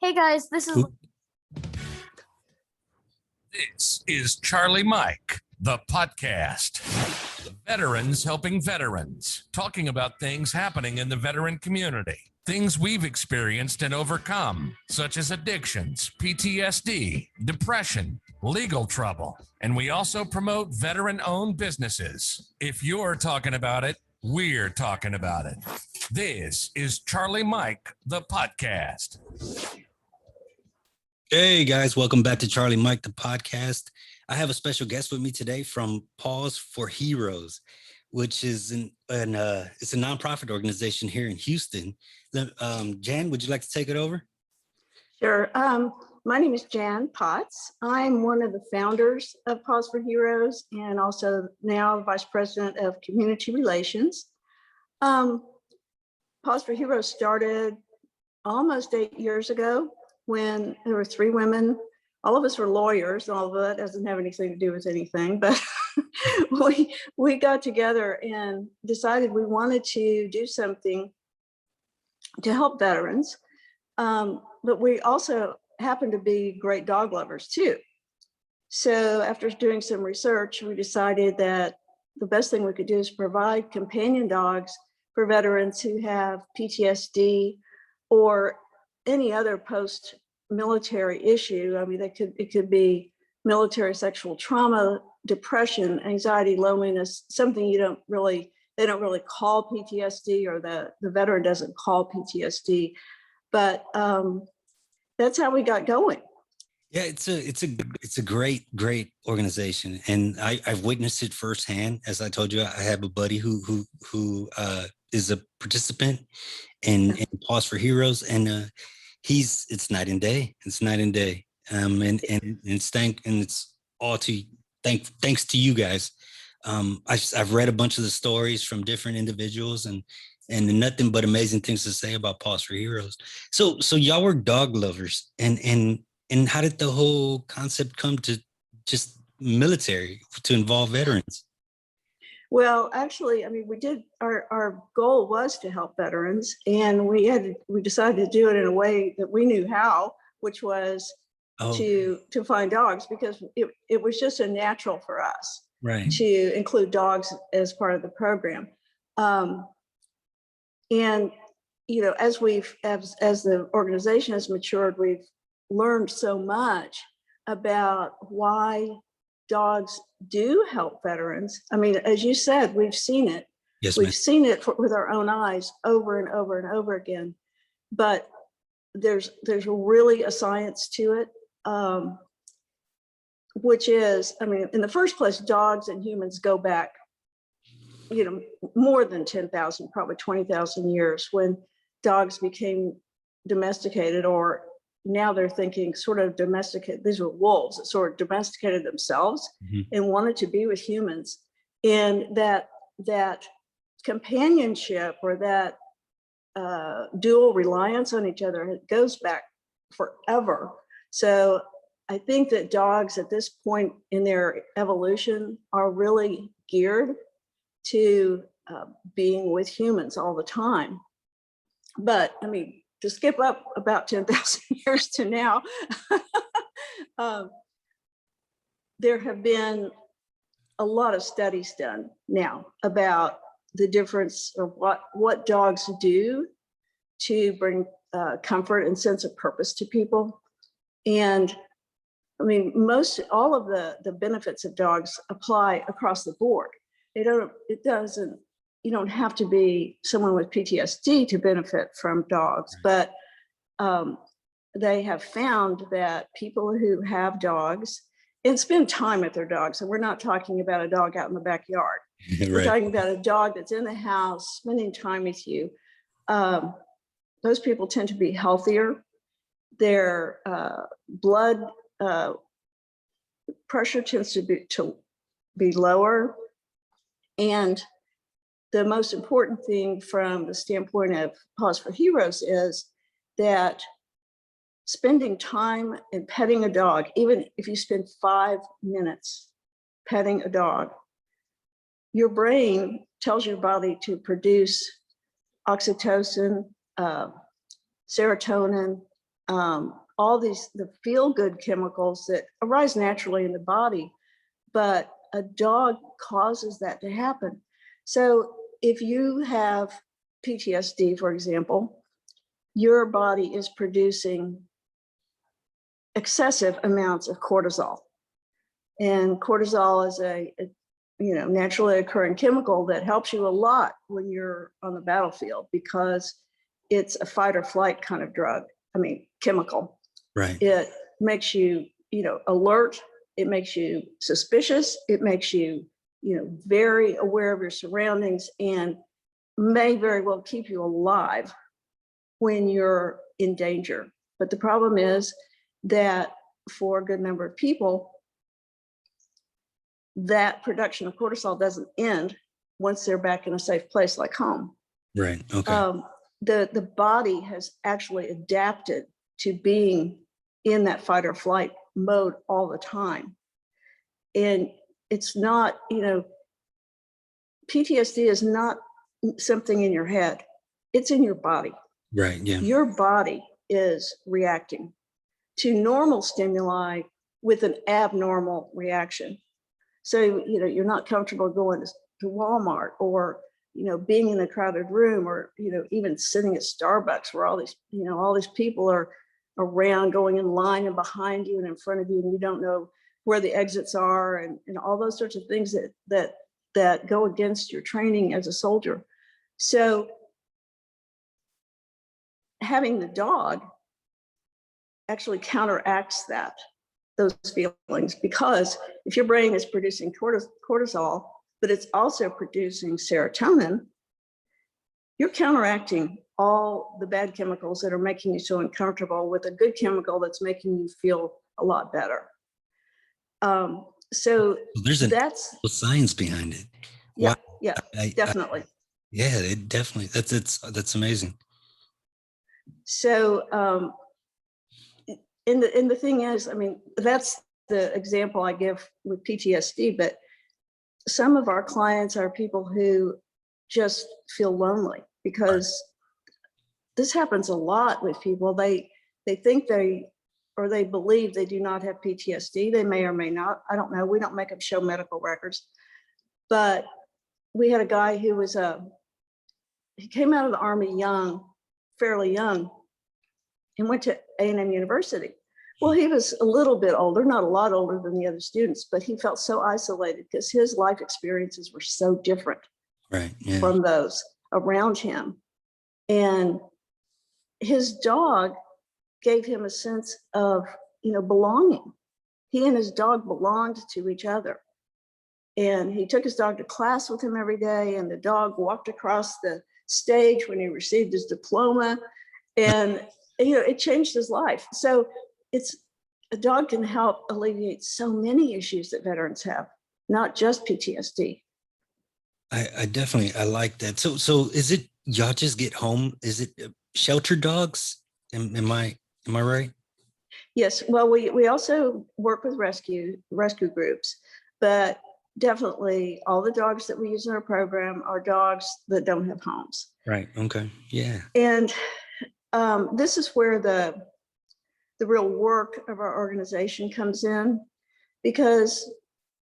Hey guys, this is This is Charlie Mike, the podcast. Veterans helping veterans, talking about things happening in the veteran community, things we've experienced and overcome, such as addictions, PTSD, depression, legal trouble, and we also promote veteran-owned businesses. If you're talking about it, we're talking about it. This is Charlie Mike, the podcast. Hey guys, welcome back to Charlie Mike, the podcast. I have a special guest with me today from Paws For Heroes, which is it's a nonprofit organization here in Houston. Jan, would you like to take it over? Sure. My name is Jan Potts. I'm one of the founders of Paws For Heroes and also now Vice President of Community Relations. Paws For Heroes started almost 8 years ago when there were 3 women. All of us were lawyers, although that doesn't have anything to do with anything, but we got together and decided we wanted to do something to help veterans. But we also happen to be great dog lovers too. So after doing some research, we decided that the best thing we could do is provide companion dogs for veterans who have PTSD or any other post-military issue. I mean, it could be military sexual trauma, depression, anxiety, loneliness, something they don't really call PTSD, or the veteran doesn't call PTSD, but that's how we got going. Yeah, it's a great organization, and I've witnessed it firsthand. As I told you, I have a buddy who is a participant in Paws For Heroes, and it's night and day. It's night and day. And it's all thanks to you guys. I've read a bunch of the stories from different individuals and nothing but amazing things to say about Paws For Heroes. So y'all were dog lovers, and how did the whole concept come to just military to involve veterans? Well, actually, I mean, we did, our goal was to help veterans, and we decided to do it in a way that we knew how, which was to find dogs, because it was just a natural for us, right, to include dogs as part of the program. And, you know, as the organization has matured, we've learned so much about why dogs do help veterans. I mean, as you said, we've seen it. Yes, we've seen it with our own eyes over and over and over again. But there's really a science to it, which is, I mean, in the first place, dogs and humans go back, you know, more than 10,000, probably 20,000 years, when dogs became domesticated, or now they're thinking sort of domesticated. These were wolves that sort of domesticated themselves and wanted to be with humans. And that companionship, or that dual reliance on each other, it goes back forever. So I think that dogs at this point in their evolution are really geared to being with humans all the time. But I mean, to skip up about 10,000 years to now, there have been a lot of studies done now about the difference of what dogs do to bring comfort and sense of purpose to people. And I mean, all of the benefits of dogs apply across the board. You don't have to be someone with PTSD to benefit from dogs, but they have found that people who have dogs and spend time with their dogs, and we're not talking about a dog out in the backyard. right. We're talking about a dog that's in the house, spending time with you. Those people tend to be healthier. Their blood pressure tends to be lower. And the most important thing from the standpoint of Paws For Heroes is that spending time and petting a dog, even if you spend 5 minutes petting a dog, your brain tells your body to produce oxytocin, serotonin, all the feel-good chemicals that arise naturally in the body, but a dog causes that to happen. So if you have PTSD, for example, your body is producing excessive amounts of cortisol. And cortisol is a naturally occurring chemical that helps you a lot when you're on the battlefield, because it's a fight or flight kind of chemical. Right. It makes you, alert. It makes you suspicious. It makes you, very aware of your surroundings, and may very well keep you alive when you're in danger. But the problem is that for a good number of people, that production of cortisol doesn't end once they're back in a safe place like home. Right. Okay. The body has actually adapted to being in that fight or flight mode all the time. And it's not, PTSD is not something in your head. It's in your body. Right. Yeah. Your body is reacting to normal stimuli with an abnormal reaction. So, you're not comfortable going to Walmart, or, being in a crowded room, or, even sitting at Starbucks where all these people are around, going in line and behind you and in front of you, and you don't know where the exits are, and all those sorts of things that go against your training as a soldier. So having the dog actually counteracts those feelings, because if your brain is producing cortisol, but it's also producing serotonin, you're counteracting all the bad chemicals that are making you so uncomfortable with a good chemical that's making you feel a lot better. So that's science behind it. Yeah, Wow. yeah, definitely. It definitely, that's amazing. So, and the thing is, that's the example I give with PTSD, but some of our clients are people who just feel lonely, because this happens a lot with people. They think they believe they do not have PTSD. They may or may not. I don't know. We don't make them show medical records. But we had a guy who he came out of the Army fairly young, and went to A&M University. Well, he was a little bit older, not a lot older than the other students, but he felt so isolated because his life experiences were so different from those around him. And his dog gave him a sense of, belonging. He and his dog belonged to each other. And he took his dog to class with him every day, and the dog walked across the stage when he received his diploma. And it changed his life. So a dog can help alleviate so many issues that veterans have, not just PTSD. I definitely, I like that. So is it, y'all just get home? Is it shelter dogs? Am I right? Yes. Well, we also work with rescue groups, but definitely all the dogs that we use in our program are dogs that don't have homes. Right. Okay. Yeah. And this is where the real work of our organization comes in, because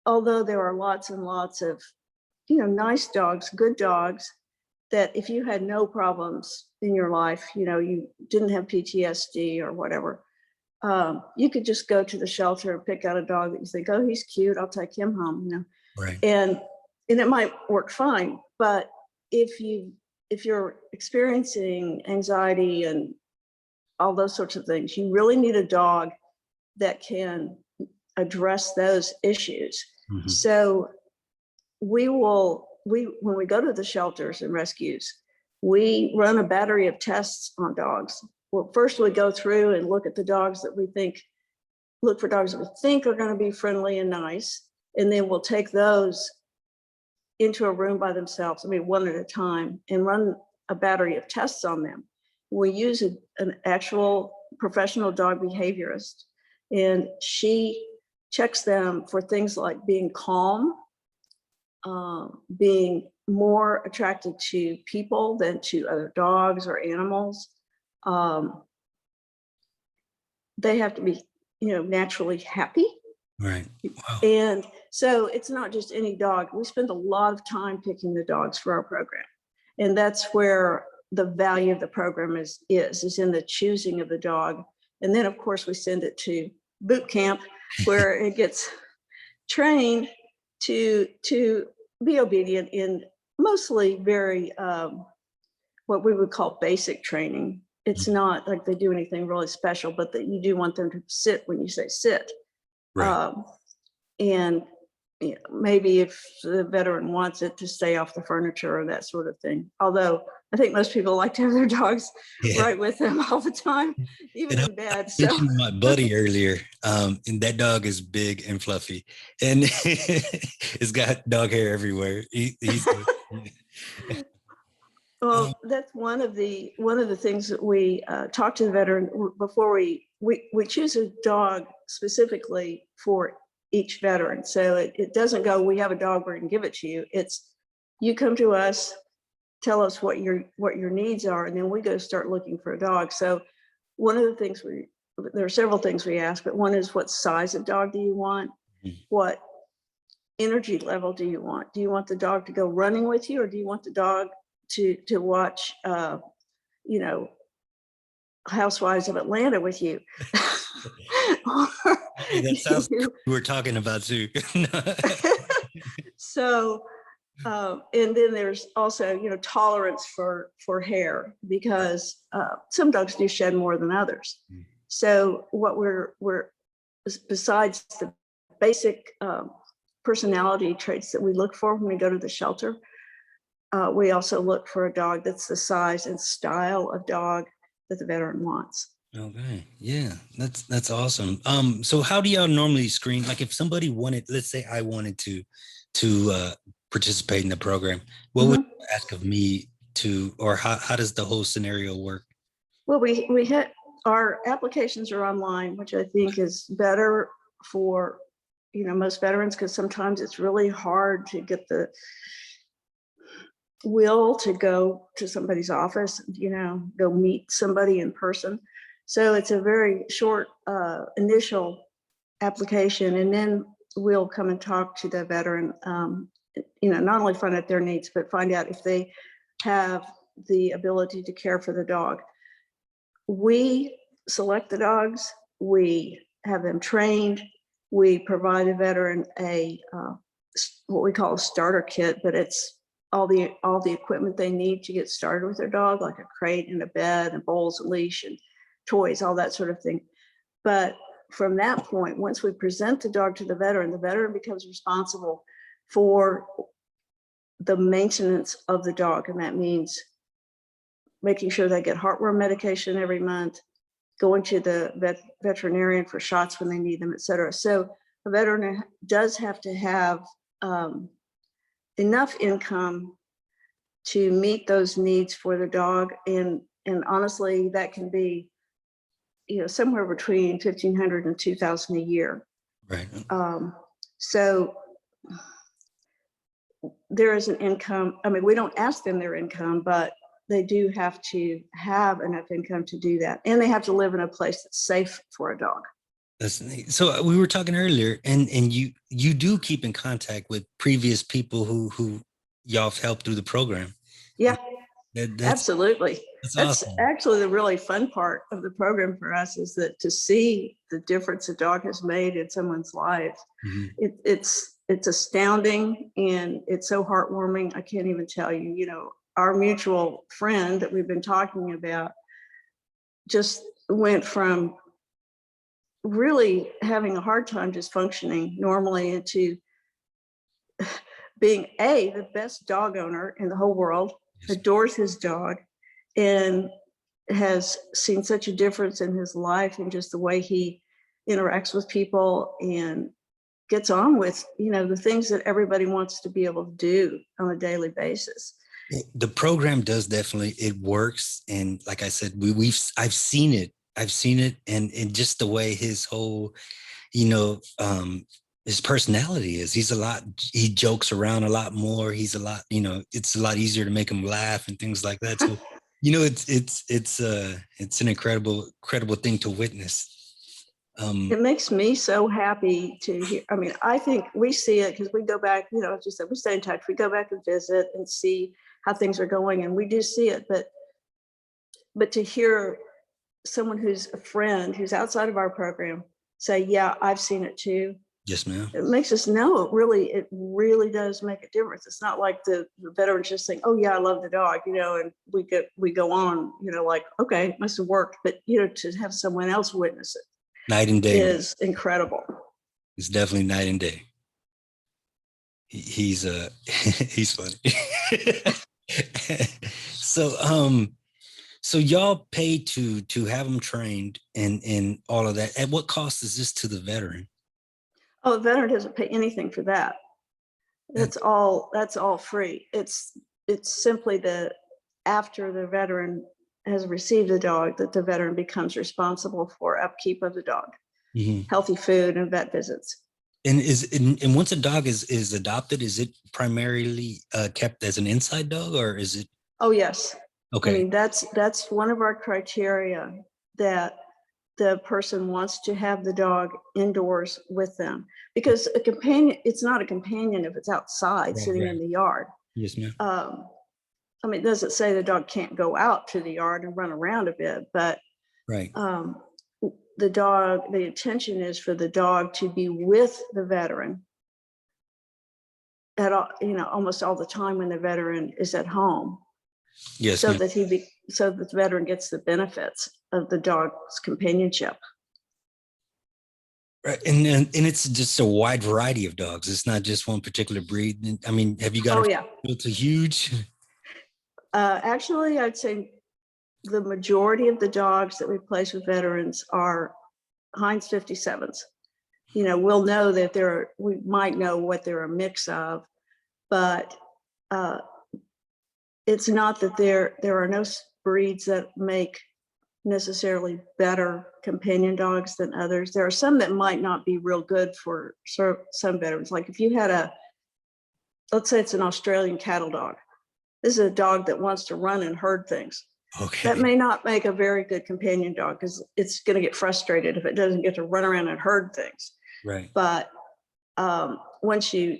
although there are lots and lots of, nice dogs, good dogs, that if you had no problems in your life, you didn't have PTSD or whatever, you could just go to the shelter and pick out a dog that you think, oh, he's cute, I'll take him home, Right. And it might work fine. But if you're experiencing anxiety and all those sorts of things, you really need a dog that can address those issues. Mm-hmm. So when we go to the shelters and rescues, we run a battery of tests on dogs. Well, first we go through and look at the dogs that look for dogs that we think are going to be friendly and nice. And then we'll take those into a room by themselves, one at a time, and run a battery of tests on them. We use an actual professional dog behaviorist, and she checks them for things like being calm, being more attracted to people than to other dogs or animals, they have to be, naturally happy. Right. Wow. And so it's not just any dog. We spend a lot of time picking the dogs for our program. And that's where the value of the program is in the choosing of the dog. And then, of course, we send it to boot camp where it gets trained to be obedient in mostly very what we would call basic training. It's not like they do anything really special, but that you do want them to sit when you say sit. Right. And maybe if the veteran wants it, to stay off the furniture or that sort of thing. Although I think most people like to have their dogs right with them all the time, even in bed. I mentioned my buddy earlier, and that dog is big and fluffy, and it's got dog hair everywhere. Well, that's one of the things that we talk to the veteran before we choose a dog specifically for each veteran. So it doesn't go, we have a dog, we're going to give it to you. It's, you come to us, tell us what your needs are, and then we go start looking for a dog. So one of the things there are several things we ask, but one is, what size of dog do you want? What energy level do you want? Do you want the dog to go running with you, or do you want the dog to watch Housewives of Atlanta with you? That sounds we're talking about too. So and then there's also tolerance for hair, because some dogs do shed more than others. So what we're besides the basic personality traits that we look for when we go to the shelter, we also look for a dog that's the size and style of dog that the veteran wants. Okay. Yeah, that's awesome. So how do y'all normally screen? Like if somebody wanted, let's say I wanted to participate in the program, what would you ask of me or how does the whole scenario work? Well, we hit our applications are online, which I think is better for most veterans, because sometimes it's really hard to get the will to go to somebody's office, go meet somebody in person. So it's a very short initial application, and then we'll come and talk to the veteran, not only find out their needs, but find out if they have the ability to care for the dog. We select the dogs, we have them trained, we provide a veteran a what we call a starter kit, but it's all the equipment they need to get started with their dog, like a crate and a bed and bowls, a leash and toys, all that sort of thing. But from that point, once we present the dog to the veteran becomes responsible for the maintenance of the dog. And that means making sure they get heartworm medication every month, going to the veterinarian for shots when they need them, et cetera. So a veteran does have to have enough income to meet those needs for the dog. And honestly, that can be, somewhere between $1,500 and $2,000 a year. Right. So there is an income. I mean, we don't ask them their income, but they do have to have enough income to do that. And they have to live in a place that's safe for a dog. That's neat. So we were talking earlier, and you do keep in contact with previous people who y'all have helped through the program. Yeah, that's absolutely. That's awesome. Actually the really fun part of the program for us, is that to see the difference a dog has made in someone's life. Mm-hmm. It's astounding, and it's so heartwarming. I can't even tell you. Our mutual friend that we've been talking about just went from really having a hard time just functioning normally into being the best dog owner in the whole world, adores his dog, and has seen such a difference in his life and just the way he interacts with people and gets on with, the things that everybody wants to be able to do on a daily basis. The program does definitely, it works. And like I said, I've seen it, and just the way his whole, his personality is, he jokes around a lot more. He's a lot, it's a lot easier to make him laugh and things like that. So, it's an incredible thing to witness. It makes me so happy to hear. I mean, I think we see it because we go back, you know, as you said, we stay in touch. We go back and visit and see how things are going, and we do see it. But to hear someone who's a friend who's outside of our program say, yeah, I've seen it too. Yes, ma'am. It makes us know it really does make a difference. It's not like the veterans just saying, oh yeah, I love the dog, you know, and we go on, you know, like, okay, it must have worked. But, you know, to have someone else witness it Night and day is incredible. It's definitely night and day. He's he's funny. So y'all pay to have them trained and all of that. At what cost is this to the veteran? Oh, the veteran doesn't pay anything for that. That's all free. It's simply that after the veteran has received the dog, that the veteran becomes responsible for upkeep of the dog, healthy food and vet visits. And once a dog is adopted, is it primarily kept as an inside dog, or is it? Oh yes. Okay. I mean, that's one of our criteria, that the person wants to have the dog indoors with them, because a companion, it's not a companion if it's outside sitting in the yard. Yes, ma'am. I mean, it doesn't say the dog can't go out to the yard and run around a bit, but the intention is for the dog to be with the veteran at all, you know, almost all the time when the veteran is at home. Yes, so that so the veteran gets the benefits of the dog's companionship. Right, and it's just a wide variety of dogs. It's not just one particular breed. I mean, have you got? Oh yeah, it's a huge. Actually, I'd say the majority of the dogs that we place with veterans are Heinz 57s. You know, we'll know that we might know what they're a mix of, but it's not that there are no breeds that make necessarily better companion dogs than others. There are some that might not be real good for some veterans. Like if you had let's say it's an Australian cattle dog. This is a dog that wants to run and herd things. Okay. That may not make a very good companion dog, because it's going to get frustrated if it doesn't get to run around and herd things. Right. But once you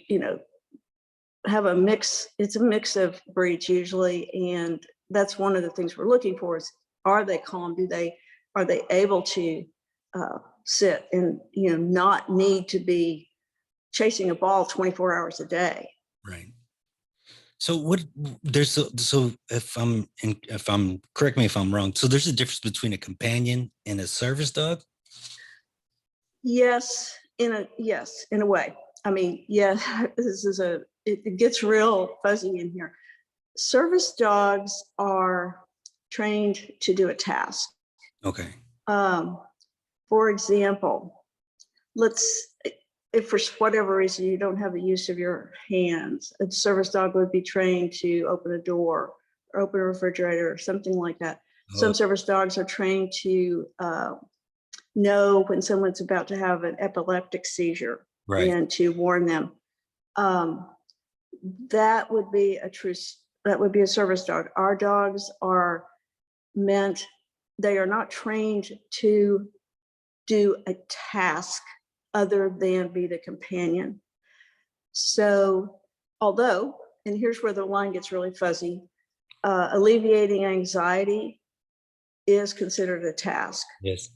have a mix, it's a mix of breeds usually, and that's one of the things we're looking for is, are they calm? Are they able to sit and not need to be chasing a ball 24 hours a day? Right. So so if I'm correct me if I'm wrong. So there's a difference between a companion and a service dog? Yes, in a way. I mean, yeah, it gets real fuzzy in here. Service dogs are trained to do a task. Okay. For example, if for whatever reason you don't have the use of your hands, a service dog would be trained to open a door or open a refrigerator or something like that. Oh. Some service dogs are trained to know when someone's about to have an epileptic seizure, right, and to warn them. That would be a service dog. Our dogs are they are not trained to do a task other than be the companion. So although, and here's where the line gets really fuzzy, alleviating anxiety is considered a task. Yes.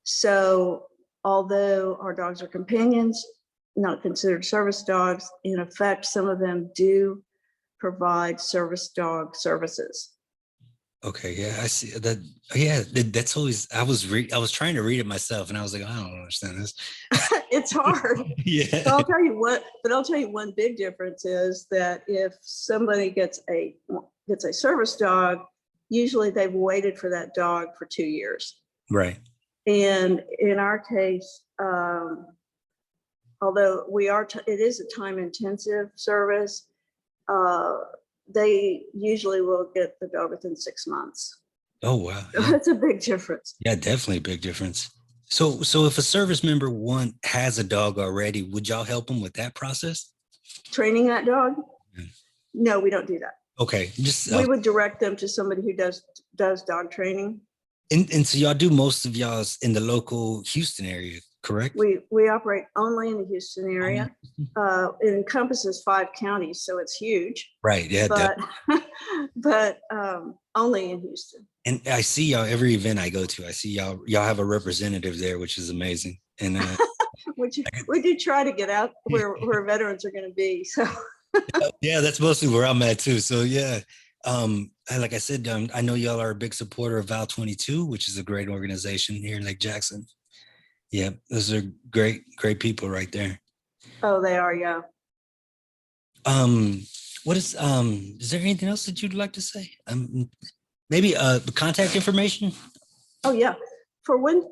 So although our dogs are companions, not considered service dogs, in effect, some of them do provide service dog services. Okay, yeah, I see that. Yeah, that's always. I was trying to read it myself, and I was like, I don't understand this. It's hard. Yeah. So I'll tell you one big difference is that if somebody gets a service dog, usually they've waited for that dog for 2 years. Right. And in our case, although it is a time-intensive service, they usually will get the dog within 6 months. Oh, wow. Yeah. That's a big difference. Yeah, definitely a big difference. So if a service member has a dog already, would y'all help them with that process? Training that dog? Yeah. No, we don't do that. Okay. We would direct them to somebody who does dog training. And so y'all do most of y'all's in the local Houston area, correct? We operate only in the Houston area. It encompasses 5 counties, so it's huge. Right. Yeah. But but only in Houston. And I see y'all every event I go to. I see y'all have a representative there, which is amazing. And we do try to get out where veterans are going to be. So yeah, that's mostly where I'm at too. So yeah. Like I said, I know y'all are a big supporter of Val 22, which is a great organization here in Lake Jackson. Yeah, those are great people right there. oh, they are, yeah. What is there anything else that you'd like to say? Maybe the contact information? Oh yeah. For when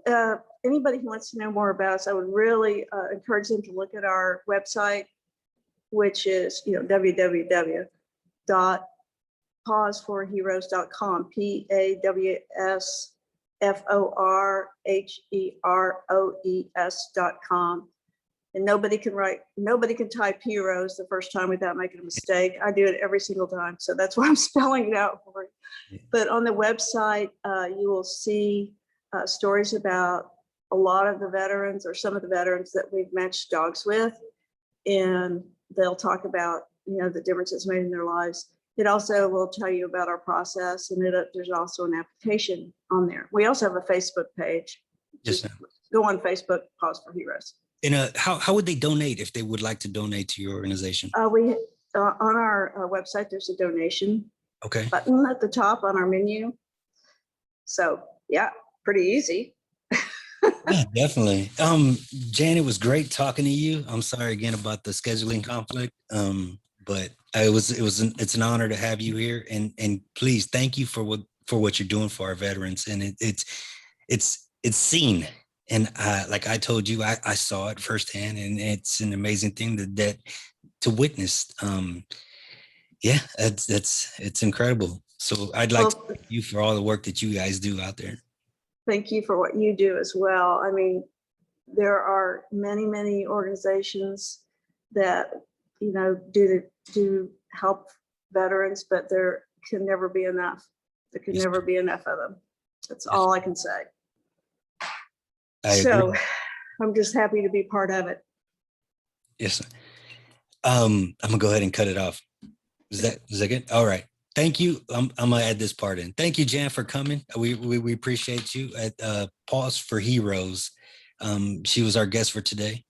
anybody who wants to know more about us, I would really encourage them to look at our website, which is www.pawsforheroes.com, PAWSFORHEROES.com. And nobody can type heroes the first time without making a mistake. I do it every single time, so that's why I'm spelling it out for you. But on the website, you will see stories about a lot of the veterans or some of the veterans that we've matched dogs with, and they'll talk about the differences made in their lives. It also will tell you about our process, and there's also an application on there. We also have a Facebook page. Just go on Facebook, Paws for Heroes. And how would they donate if they would like to donate to your organization? We on our website, there's a donation button at the top on our menu. So yeah, pretty easy. Yeah, definitely. Jan, it was great talking to you. I'm sorry again about the scheduling conflict. But it's an honor to have you here, and please thank you for what you're doing for our veterans. And it's seen. And like I told you, I saw it firsthand, and it's an amazing thing that to witness. Yeah, it's incredible. So I'd like to thank you for all the work that you guys do out there. Thank you for what you do as well. I mean, there are many organizations that do help veterans, but there can never be enough. There can never be enough of them. That's all I can say. So I'm just happy to be part of it. Yes. I'm gonna go ahead and cut it off. Is that good? All right. Thank you. I'm gonna add this part in. Thank you, Jan, for coming. We appreciate you at Paws for Heroes. She was our guest for today.